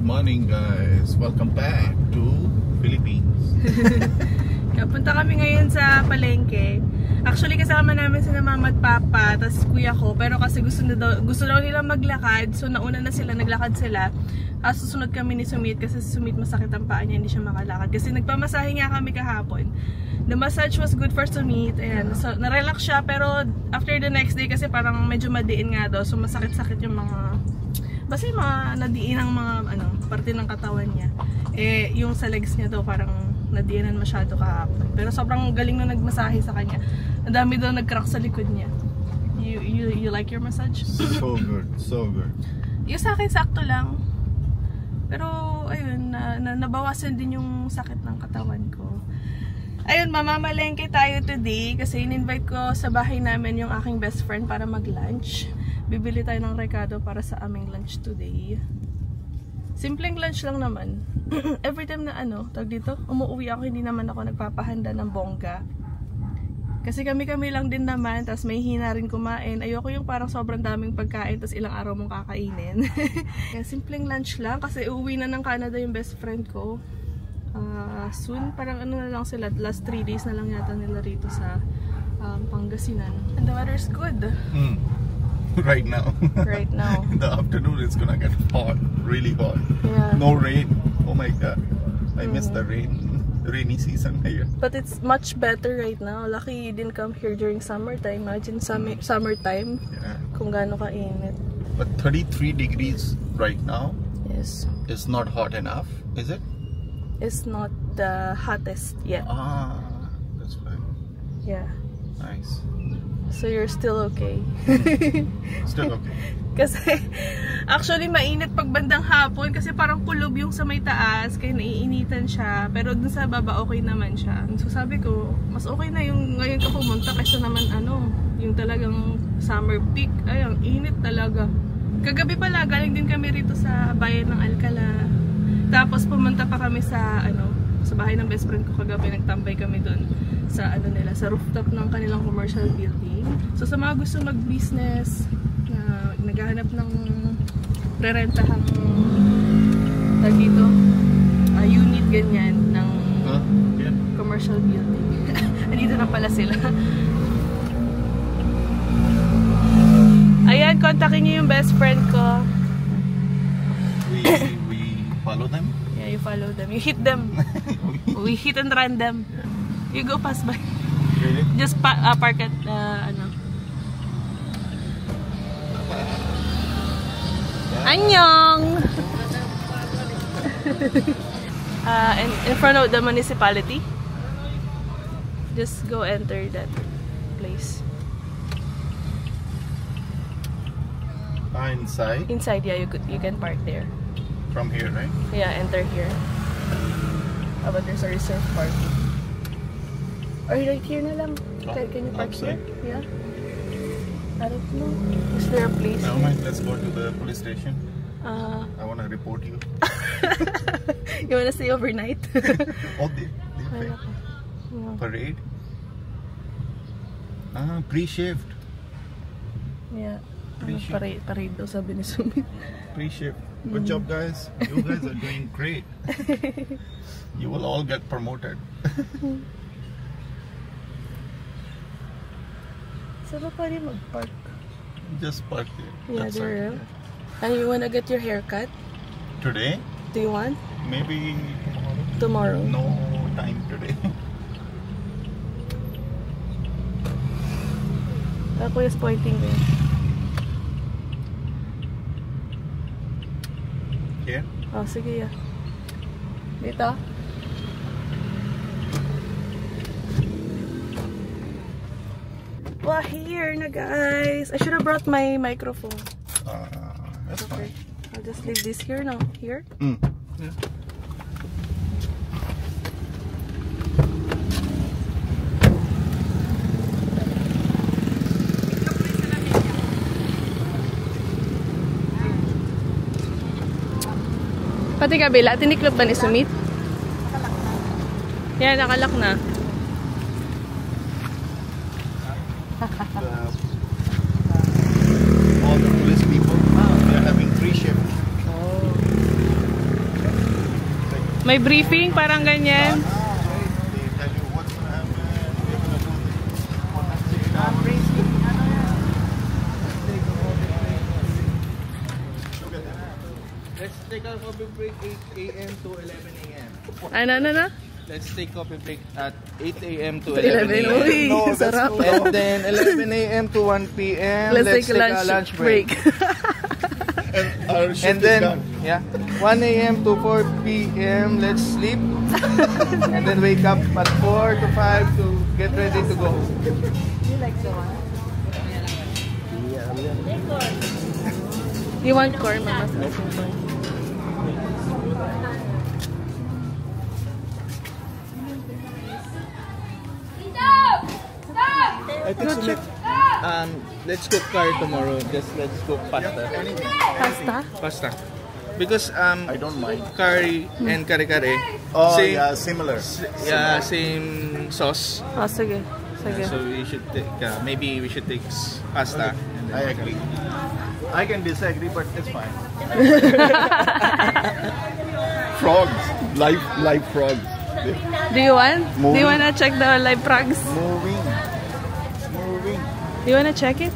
morning guys, welcome back to Philippines. Punta kami ngayon sa palengke. Actually kasama namin sina mama at papa, tas kuya ko, pero kasi gusto daw nila maglakad, so nauna na sila, naglakad sila. Susunod kami ni Sumit kasi si Sumit masakit ang paa niya, hindi siya makalakad. Kasi nagpamasahe nga kami kahapon. The massage was good for Sumit, ayan. So na-relax siya, pero after the next day kasi parang medyo madiin nga daw, so masakit-sakit yung mga basta yung mga nadiin ang mga parte ng katawan niya. Yung sa legs niya daw parang nadiinan masyado kahapon. Pero sobrang galing na nagmasahe sa kanya. Ang dami daw nag-crack sa likod niya. You like your massage? So good, so good. Yung sa akin sakto lang. Pero ayun, nabawasan din yung sakit ng katawan ko. Ayun, mamamalengke tayo today kasi in-invite ko sa bahay namin yung aking best friend para mag-lunch. Bibili tayo ng rekado para sa aming lunch today. Simpleng lunch lang naman. Every time na tawag dito, umuwi ako, hindi naman ako nagpapahanda ng bongga. Kasi kami lang din naman, tas may hina rin kumain. Ayoko yung parang sobrang daming pagkain, tas ilang araw mong kakainin. Kaya simpleng lunch lang, kasi uuwi na ng Canada yung best friend ko. Soon, parang na lang sila, last 3 days na lang yata nila rito sa Pangasinan. And the weather's good. Right now. Right now. In the afternoon it's gonna get hot, really hot. Yeah. No rain. Oh my god. I miss the rainy season here. But it's much better right now. Lucky you didn't come here during summertime. Imagine summertime. Yeah. Kung gaano kainit. But 33 degrees right now. Yes. Is not hot enough, is it? It's not the hottest yet. That's fine. Yeah. Nice. So you're still okay. Still okay. Kasi actually mainit pag bandang hapon kasi parang kulob yung sa may taas kaya naiinitan siya, pero dun sa baba okay naman siya. So sabi ko mas okay na yung ngayon ka pumunta kaysa naman yung talagang summer peak. Ay, ang init talaga. Kagabi pala galing din kami rito sa bayan ng Alcala, tapos pumunta pa kami sa sa bahay ng best friend ko kagabi. Nagtambay kami dun sa nila, sa rooftop ng kanilang commercial building. So sa mga gusto mag-business, naghahanap ng rerentahang dito, unit ganyan ng commercial building. Andito na pala sila. Ayan, kontakin niyo yung best friend ko. We follow them? Yeah, you follow them. You hit them. We hit and run them. You go pass by. Really? Just park at Annyeong! In front of the municipality. Just go enter that place. Inside? Inside, yeah, you can park there. From here, right? Yeah, enter here. But there's a reserved parking. Or right here na lang. Can you park outside? here? Yeah. I don't know. Is there a place? Never mind, let's go to the police station. I want to report you. You want to stay overnight? Oh, they pay. Parade? Pre-shift. Yeah. Pre-shift. Parade daw sabi ni Sumit. Pre-shift. Good job guys. You guys are doing great. You will all get promoted. Saan pa rin mag-park? Just park there. Yeah, that's there. right. And you wanna get your hair cut? Today? Do you want? Maybe Tomorrow. No time today. Ako is pointing there. Here? Oh, sige, yeah. Dito? Well, here na guys. I should have brought my microphone. That's okay. fine. I'll just leave this here now. Here? Yeah. Pati kabila, tiniklop ba ni Sumit? Yan, nakalak na. All the police people, they are having free shift. May briefing, parang ganyan. They tell you what's gonna happen. We're gonna do this. Let's take a coffee break 8 a.m. to 11 a.m. Ano? Let's take coffee break at 8 a.m. to 11 11 a.m. Uy, No, that's sarap. too And then 11 a.m. to 1 p.m. Let's take a a lunch break. And our shift And is then, done. yeah, 1 a.m. to 4 p.m. Let's sleep. And then wake up at 4 to 5 to get ready to go. You want corn, Mama? Corn. I think let's cook curry tomorrow. Just let's cook pasta. Pasta? Pasta. Because I don't mind. curry and kare-kare. Oh, same, yeah, similar. Yeah, same sauce. Oh, sige. Sige. So we should take, maybe we should take pasta. I agree. I can disagree, but it's fine. Frogs, live frogs. Do you want? Do Moving. you wanna check the live frogs? Moving. Do you wanna check it?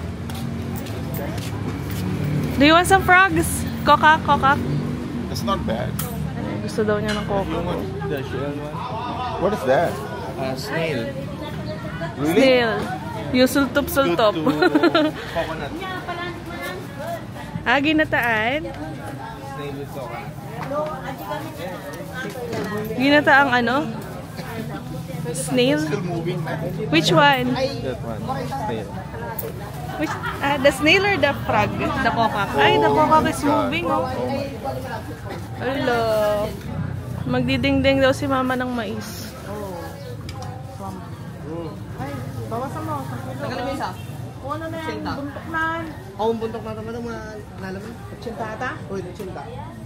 Do you want some frogs? Kokak. It's not bad. Gusto daw niya ng You coco. want the shell one? What is that? Snail. Really? Snail. Yung sultop-sultop. To coconut. Ginataan. Snail with coconut. Ginataang ano? Snail? Still moving, man. Which one? That one. Snail. Which, the snail or the frog? The kokak. Ay, the kokak is moving, oh. Hello. Magdidingding daw si mama ng mais. Bawasan mo. Tagalin mo isa. Kung ano na yan, buntok na. Oo, buntok na naman. Nalaman? 80 ata? Uy, 80.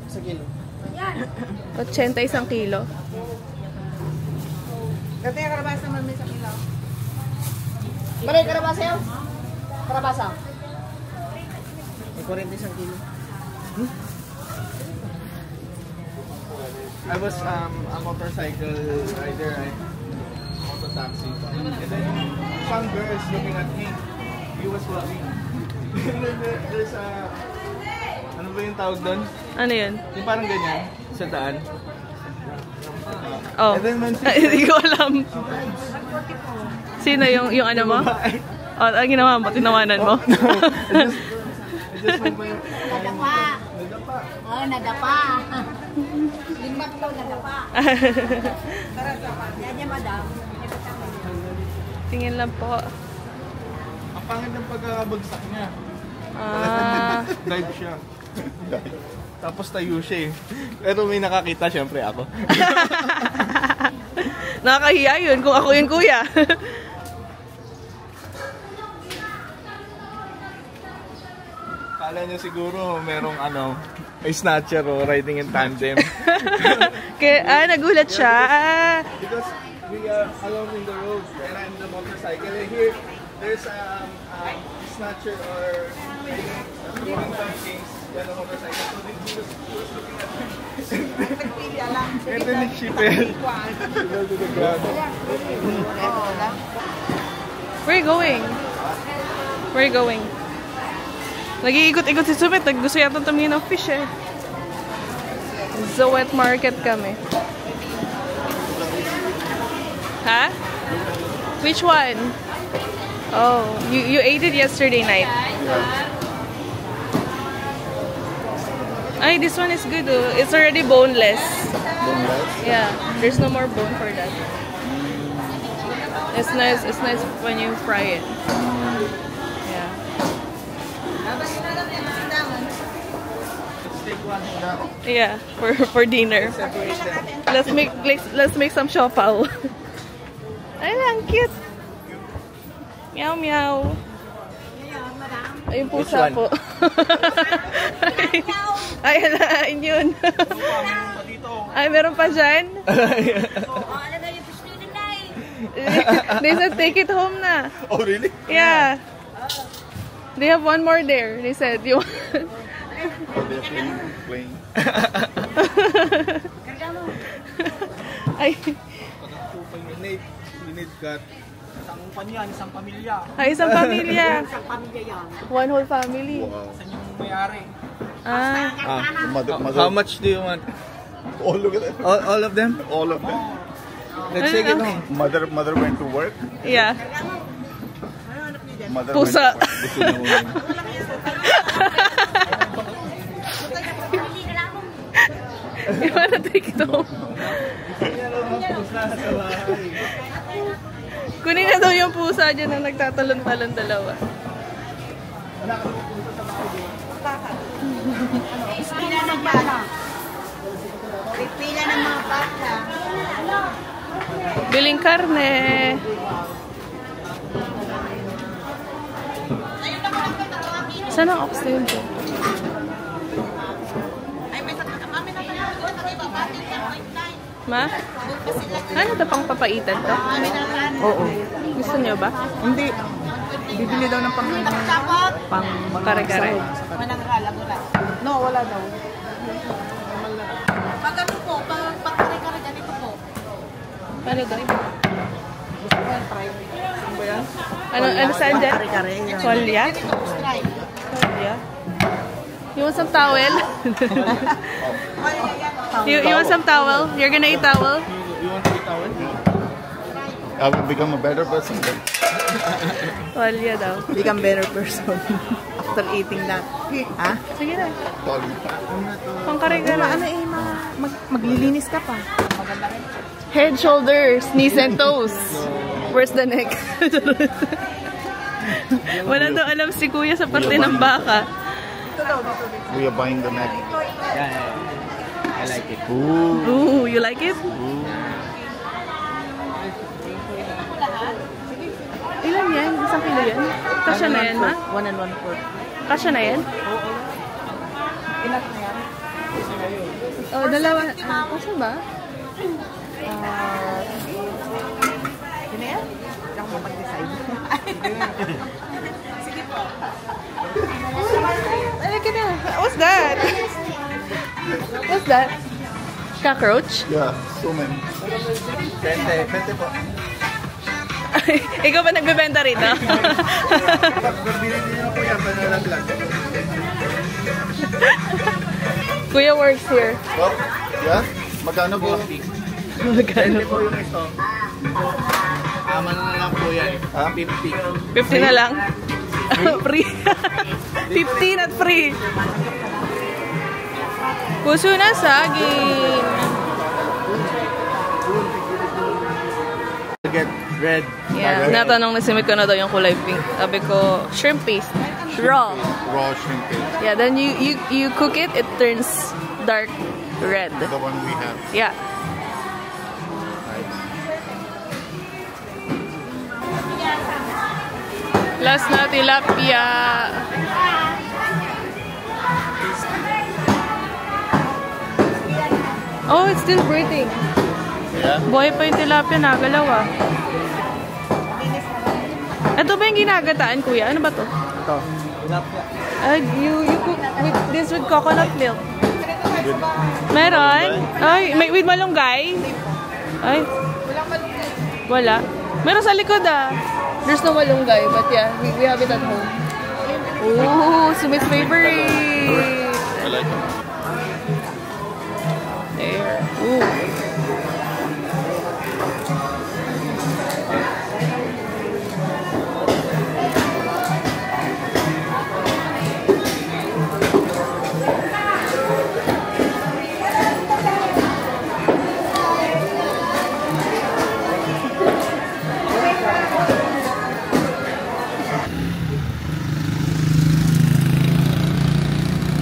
Sa kilo. 81 kilo. Gati yung karabasa naman may sa kilo. Maray, karabasa yun? Karabasa. May 41 kilo. I was a motorcycle rider, right? Auto taxi. And then some girls looking at me. He was vlogging. And then there's a... Ano ba yung tawag doon? Ano yun? Yung parang ganyan, sa daan. Oh. And then when Hindi ko alam. Sino yung ano mo? Oh, ang ginawa mo? Tinawanan mo? I just went by... Nadapa. Oh, nadapa. Lima daw nadapa. Yan madam. Tingin lang po. Ang pangit ng pagkakabagsak niya. Dive siya. Tapos tayo siya eh. Pero may nakakita syempre ako. Nakakahiya yun kung ako yun, kuya. Kala niyo siguro merong may snatcher o riding in tandem. Kaya, nagulat siya. Because we are alone in the road and I'm the motorcycle. And here, there's a snatcher or doing things on a motorcycle. So he was looking at me. And then she fell. She fell to the ground. Where are you going? Where are you going? Nag-iikot-ikot si Sumit. Gusto yata tumingin ng fish eh. Sa wet market kami. Ha? Which one? Oh, you ate it yesterday night. Ay, this one is good oh. It's already boneless. Yeah, there's no more bone for that. It's nice when you fry it. Yeah. Yeah, for dinner. Let's make some siopaw. Ay, ang cute. Meow meow. Ayun pusa po. Ay, alain yun. Ay, meron pa dyan? They said take it home na. Oh, really? Yeah. They have one more there. They said, you want... Oh, they're playing. Ay, You need cut. Isang pamilya, isang pamilya. ay isang pamilya. Isang pamilya yan. One whole family. Wow. Saan yung may-ari? Mother, How much do you want? Oh, look at that. All of them? All of them. Let's take it home. Mother went to work. Yeah. Mother Pusa. went to work. You wanna take it home? Kunin na daw yung pusa dyan na nagtatalon-talon dalawa. Pila ng bata. Pila ng mga bata. Biling karne. Saan ang oxtail ko? Ma? Ano ito pang papaitan to? Oo. Gusto niyo ba? Hindi. Bibili daw ng pang Kare-kare. No, wala daw. Pag ano po, pag kare-kare ganito po. Ano daw? Gusto ko yung try. Ano ba yan? Ano saan dyan? Kare-kare. Kolya? Kolya? You want some towel? you want some towel? You're gonna eat towel? You want to eat towel? I will become a better person then. Kolya daw. Become better person after eating that. Ha? Sige na. Tolly. Pang kare-kare. Ano eh, maglilinis ka pa. Head, shoulders, knees, and toes. Where's the neck? Wala daw alam si Kuya sa parte ng baka. We are buying the neck. Yeah. I like it. Ooh. Ooh, you like it? Ooh. Ilan yan? Isang kilo yan? Kasya na yan, ma? 1 and 1/4. Kasya na yan? Enough na yan? Oh, dalawa. Kasya ba? Yun na yan? Hindi ako mapag-decide. Look at that. What's that? What's that? Cockroach? Yeah, so many. 20 po. Ikaw ba nagbebenta rito? Pagbili niyo po yan, panalaglag. Kuya works here. Oh, yeah? Magkano po? Magkano? po yung ito. Aman na lang po yan. 50. 50 na lang? Free? 15 at free. Puso na saging. Get red. Yeah, natanong na si Miko na daw yung kulay pink. Sabi ko, shrimp paste. Raw. Raw shrimp paste. Yeah, then you cook it, it turns dark red. The one we have. Yeah. Last na tilapia. Oh, it's still breathing. Yeah? Buhay pa yung tilapia, nagalaw ah. Ito ba yung ginagataan, kuya? Ano ba to? Ito. You cook this with coconut milk. Meron? Ay, with malunggay? Ay. Wala. Meron sa likod ah. There's no malunggay, but yeah, we have it at home. Ooh, Sumit's favorite. I like it. There. Ooh.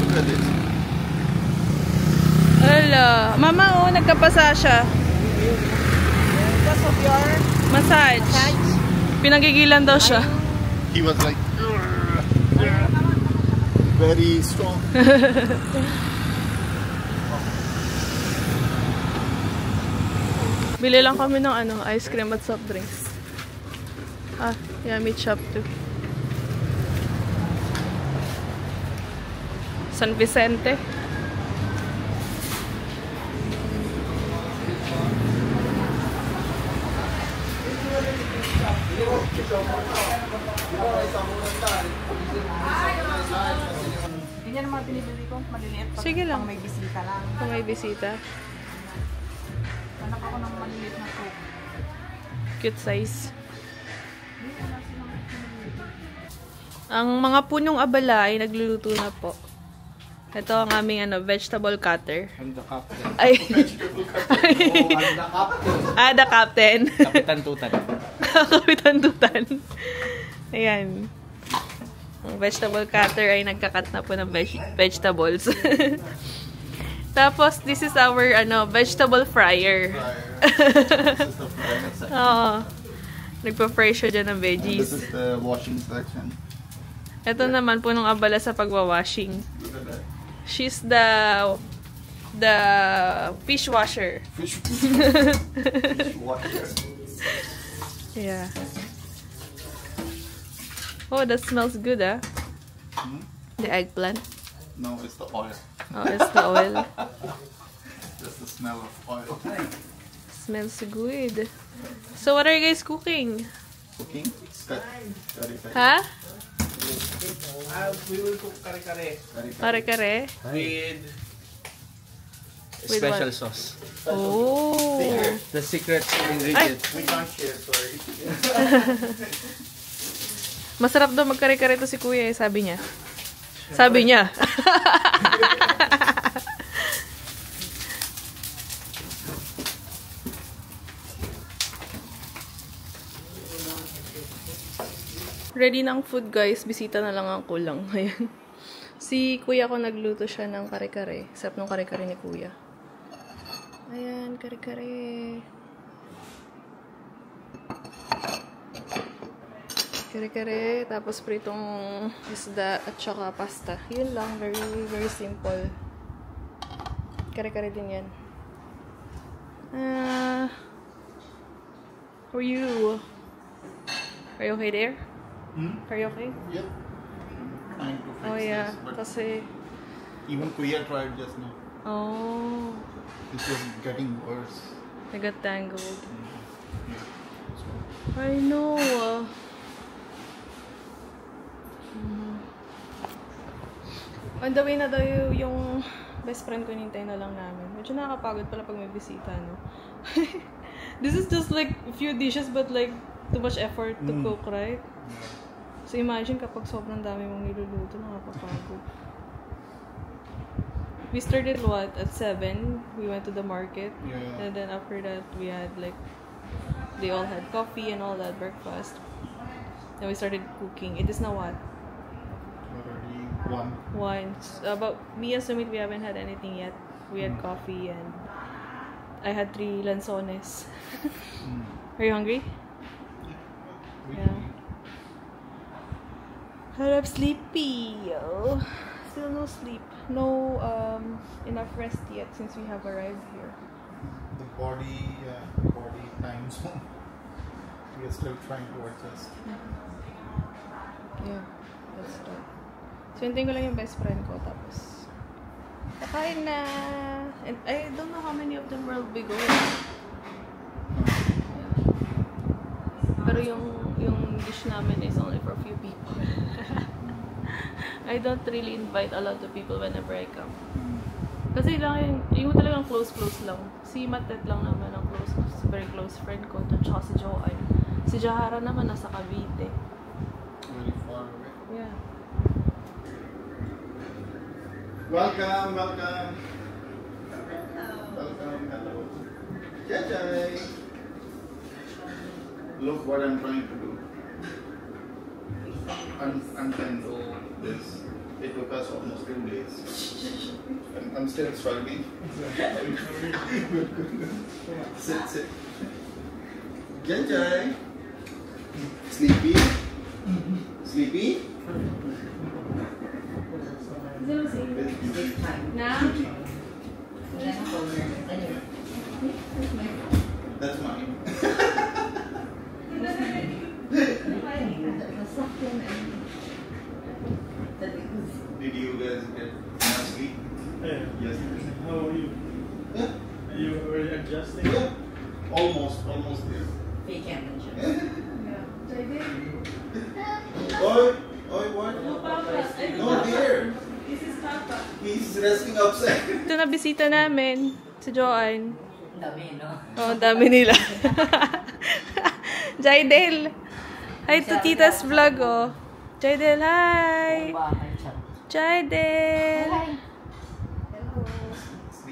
Look at this. Ala, mama oh, nagkapasa siya. Because of your Massage. Pinagigilan daw siya. He was like very strong. Bili lang kami ng ice cream at soft drinks. Ah, yummy shop too. San Vicente. Ganyan ang mga binibili ko, maliliit. Pag Sige lang. pang may bisita lang. Kung may bisita. Hanap ako ng maliliit na coke. Cute size. Ang mga punong abala ay nagluluto na po. Ito ang aming vegetable cutter. I'm the captain. Ay. I'm the captain. The captain. Kapitan Tutan. Kapitan Tutan. Ayan. Ang vegetable cutter ay nagkakat na po ng vegetables. Tapos, this is our vegetable fryer. Oo. Nagpa-fry siya dyan ng veggies. This is the washing section. Ito naman po nung abala sa pagwawashing. Look at that. She's the fish washer. Fish water. Yeah. Oh, that smells good, ah. The eggplant. No, it's the oil. Oh, it's the oil. Just the smell of oil. Smells good. So, what are you guys cooking? Cooking? Curry. Ha? We will cook kare-kare Kare-kare? with With special what? sauce. Oh. The secret ingredient. We can't share, sorry. Masarap daw magkare-kare to si Kuya, sabi niya. Sabi niya. Ready ng food, guys. Bisita na lang ang kulang. Ayan. Si Kuya ko nagluto siya ng kare-kare. Sarap ng kare-kare ni Kuya. Ayan, kare-kare. Kare-kare, tapos pritong isda at saka pasta. Yun lang, very, very simple. Kare-kare din yan. How are you? Are you okay there? Are you okay? Yep. Trying to fix Oh yeah, this, but kasi... even Kuya tried just now. Oh, It's just getting worse. I got tangled. Yeah. So, I know. On the way na daw yung best friend ko, nintay na lang namin. Medyo nakakapagod pala pag may bisita, no? This is just like a few dishes but like too much effort to cook, right? So imagine kapag sobrang dami mong niluluto, nakakapagod. We started at 7? We went to the market. Yeah. And then after that, we had like, they all had coffee and all that, breakfast. Then we started cooking. It is now what? already one. One. But me and Sumit, we haven't had anything yet. We had coffee and I had 3 lanzones. Are you hungry? Yeah. I'm sleepy. Yo. Still no sleep. No enough rest yet since we have arrived here. The body time zone. We are still trying to adjust. Yeah, that's right. So, hintayin ko lang yung best friend ko, tapos kakain na. And I don't know how many of them will be going. Yeah. Pero yung dish namin is only for a few people. I don't really invite a lot of people whenever I come. Kasi lang yung talagang close lang. Si Matet lang naman ang very close friend ko. Tsaka si Joanne. Si Jahara naman nasa Cavite. Very far away. Yeah. Welcome. Hello. Jai. Look what I'm trying to do. Untangle this. It took us almost 2 days. I'm still struggling. Sit. Jai. Sleepy? Now? That's mine. Did you guys get enough sleep? Hey, Yes. how are you? Yeah. Are you already adjusting? Yeah. Almost there. Fake energy. Yeah. Oi, what? No, dear. This is Papa. He's resting outside. Ito na bisita namin, si Joanne. Dami, no? Oh, dami nila. Jaidel. Hi to Tita's vlog, oh. Jaidel, hi. Jaidel.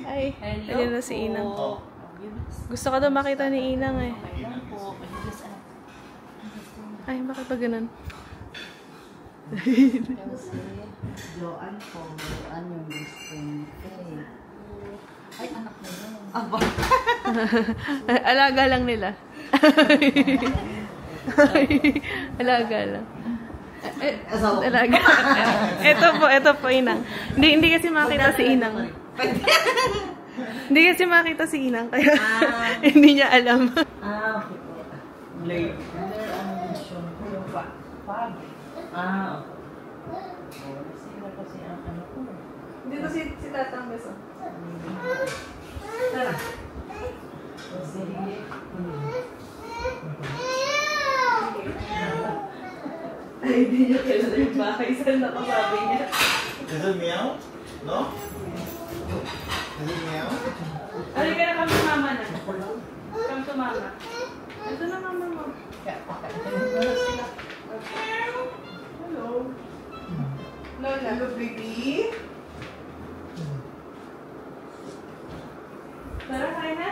Hi. Ayan na si Inang. Gusto ko daw makita ni Inang eh. Ay, bakit ba ganun? Joan po, Joan yung gusto niya. Ay, anak mo yun. Aba. Alaga lang nila. Alaga lang. Alaga. Ito po Inang. Hindi kasi makita si Inang. Hindi kasi makita si Inang kaya hindi niya alam. Okay po. Late. Ano gusto ko yung pag. Okay. Sila kasi ang ano ko. Dito si Tatang Beso. Tara. Ay, hindi niya kilala yung bahay. Saan nakasabi niya? Is it meow? No? Is it meow? Halika na kami mama na. Come to mama. Ito na mama mo. Hello. Lola. Hello, baby. Tara, kain na.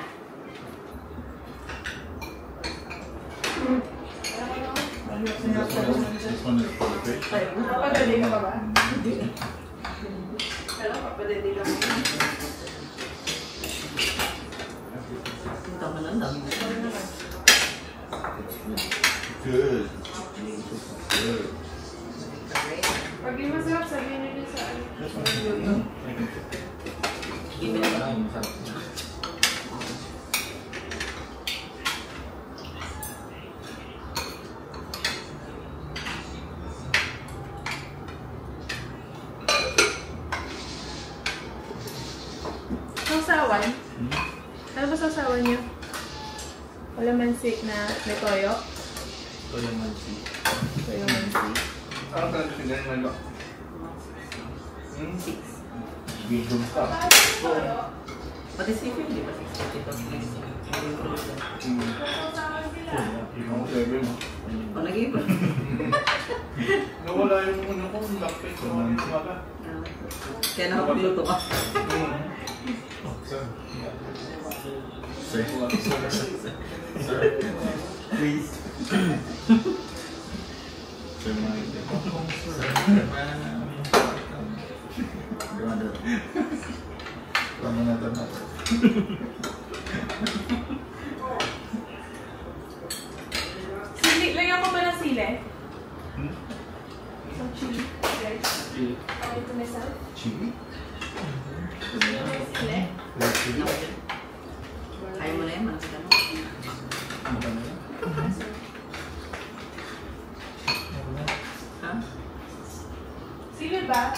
This one is for the fish. Papadali ka pa ba? Hello, papadali lang. Good. Good. Pag di masarap, sabihin niyo din sa ano. This one. Sausawan? Ano ba sausawan niyo? Wala mansik na may toyo? Toyo mansi. Toyo mansik. Ano ka tingnan mo ito? Medium ka. Pati sipin, di ba? Ito, Yung seven. nag-iba. Nawala yung ano ko, lapit ko. Kaya nakapagluto ka. Sir. Sir. Please. Sir, Tama na. Sili, lagyan ko ba ng sili? Some chili. Guys. Okay to myself. Chili? Sili. Ayaw mo na yan, manas ka mo. Ha? Sili ba?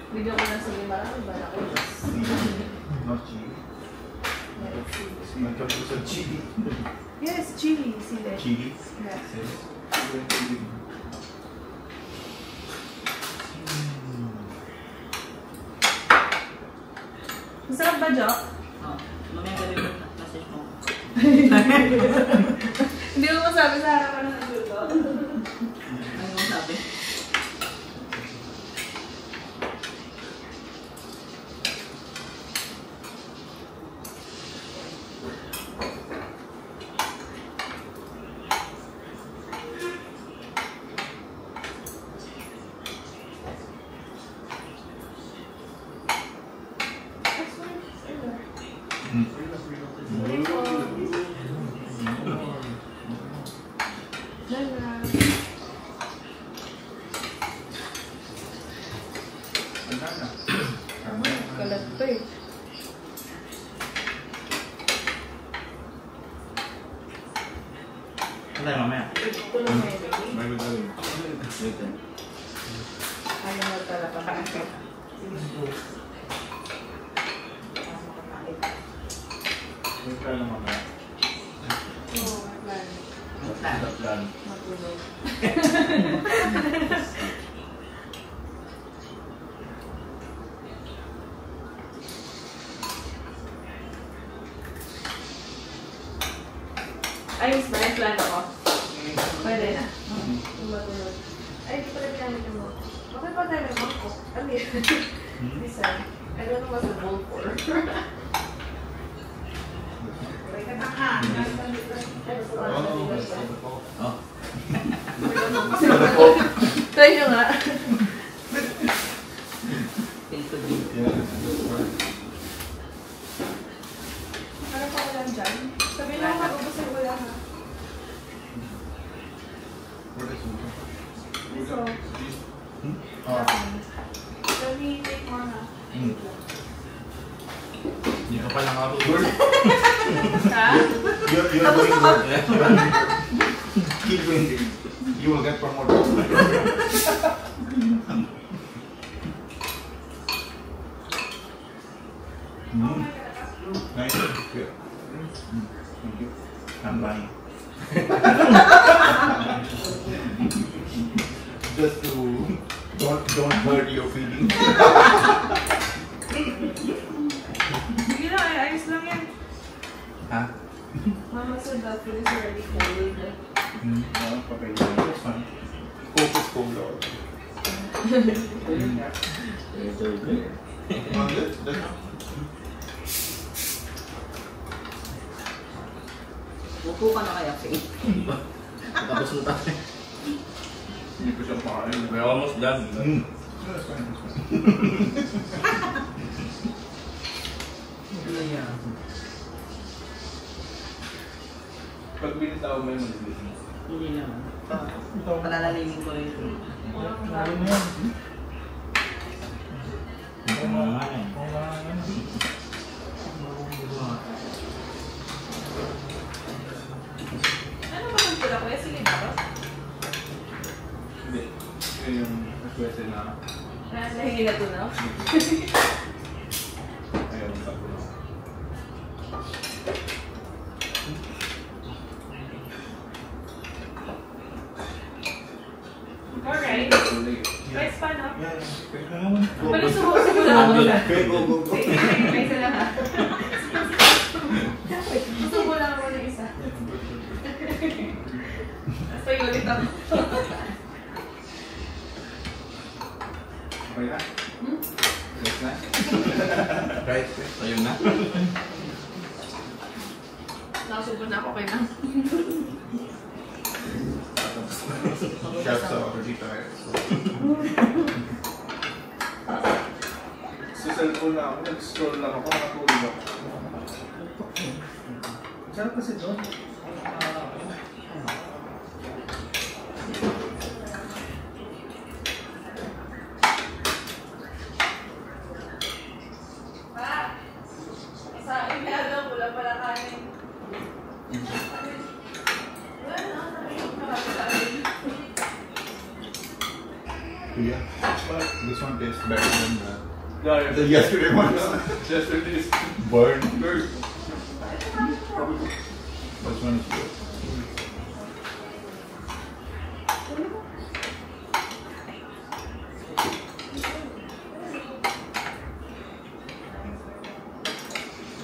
Bigyan ko ng sili marami ba? Not chili. Nagkagusto sa chili. Yes, chili. Sili. Chili? Yes. Masarap ba, Jo? Oo. Mamaya gabi mo na message mo. Hindi mo masabi sa harapan ng nagluto. Ano mo sabi? Kalat pa eh. Ano mamaya? Ito lang eh. Bago gawin. Ayaw na talaga makakita. Wait ka lang mamaya. Oo, plan. Matulog. Ayos ba? Yung plan ako? Pwede na. Matulog. Ay, di pala pinamit yung mo. Bakit pa tayo may mangkok? Ano yun? Listen, I don't know what's the bowl for. Try nyo nga. Ano pa ko lang dyan? Sabi lang mag-ubusin ko lang ha. So, let me take more ha. Hindi ka pa lang ako good. Ha? You're doing good. Keep doing it. You will get promoted. Nice. Good. Thank you. I'm buying. Just to don't hurt your feelings. Sige lang, ayos lang yan. Ha? Mama said that food is already cold. No, okay, that's fine. Focus cold out. Upo ka na kaya, Faith. Tapos na tayo. Hindi ko siya makain. We're almost done. That's fine, that's fine. Pag binitaw mo yung malinis. Hindi naman. Palalalimin ko rin ito. Ano ba kung pula ko? Sige ba? Hindi. Ito yung aswese na Nahingi na tunaw? ayaw ng tapo na. Alright. Tuloy. Rice pa, no? Go. Pwede subo lang ako na. Okay, go. Sige, may isa lang ha. Subo lang ako ng isa. Basta yung ulit ako. Okay na? Yes na? Right. Ayun na? Nakasubo na ako kay na. Chefs are already tired. Sa cellphone na ako, nag-scroll lang ako, nakatulog ako. Sarap kasi doon. Sa inyo, wala pala kanin. Yeah. But this one tastes better than Yeah, the yesterday one. yesterday is Burn. good. This one is good.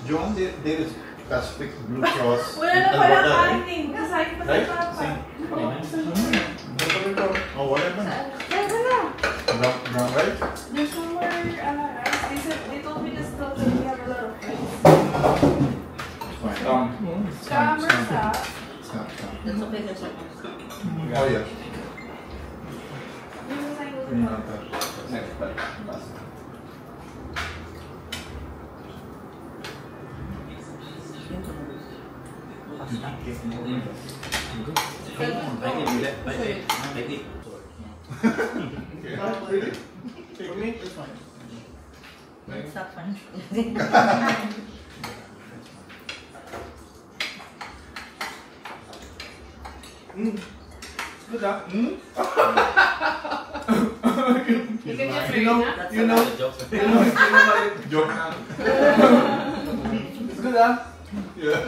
John, there is Pacific Blue Cross. Wala na pala kanin. Kasahin pa sa Right? papa. Oh, what happened? Teka na. Brown rice? There's no more rice. They told me this stuff that we have a lot of rice. It's fine. Scammers ha. Stop. That's okay, that's okay. Oh, yeah. Yung sa inyo. Next bite. Really? For me, it's fine. It's not fun. Good ah. You can just You know, read you know, Joke. It's good ah. Yeah.